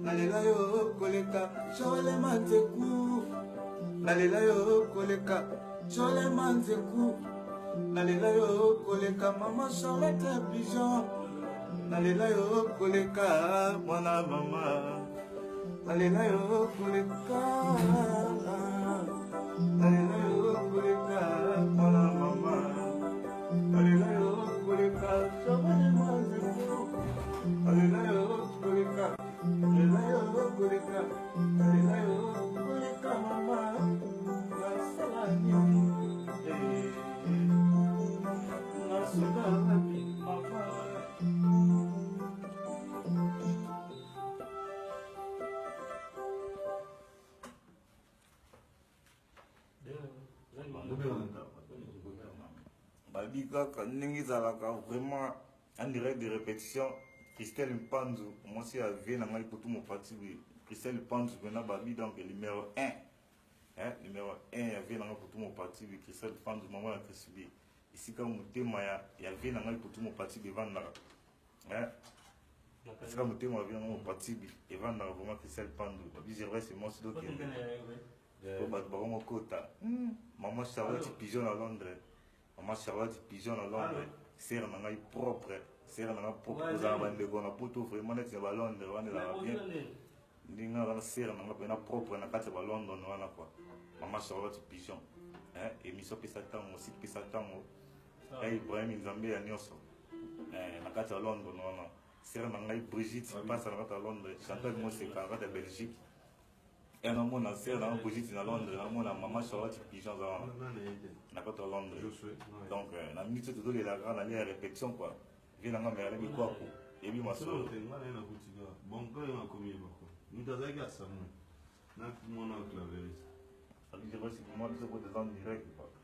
nalela yo koleka chole manzeku nalela yo koleka chole manzeku nalela yo koleka mama Charlotte pigeon nalela yo koleka mwana mama nalela yo koleka nalela yo koleka mwana mama nalela yo koleka chole manzeku nalela yo koleka nalela yo koleka nalela yo koleka mama nasala nini nasala nini mama. Babi kaka ndenge ezalaka vraiment en direct de répétition. Christelle Mpanzu, moi aussi avait dans my pour tout mon parti. Christelle Mpanzu maintenant babi donc numéro 1. Hein, numéro 1 il y avait dans pour tout mon parti. Christelle Mpanzu maman la Christelle. Ici comme mon thème il y avait dans pour tout mon parti devant là. Hein? C'est comme mon thème avait dans mon parti devant là vraiment Christelle Mpanzu. Babi je c'est moi aussi donc. Pour battre mon quota. Maman Charlotte pigeon à Londres. Maman Charlotte pigeon à Londres. Serre dans my propre. C'est un propre pour la poto vraiment net à Londres on est là bien ninga la serre na propre na kati ba Londres wana quoi mama Charlotte pigeon hein émission pesa tango site pesa tango et Ibrahim Nzambe ya nyoso na kati à Londres wana serre na ngai Brigitte passe na kati à Londres chanteur moi c'est quand de Belgique et na mona serre na Brigitte na Londres na mona mama Charlotte pigeon na kati à Londres donc na minute de la grande la répétition quoi. Vina ngamba yale bikwako ebi masolo ngana na kutika bonko nga komi bako mutazaki asamu na mona claveris ça veut dire que c'est pour moi de se poser en direct quoi.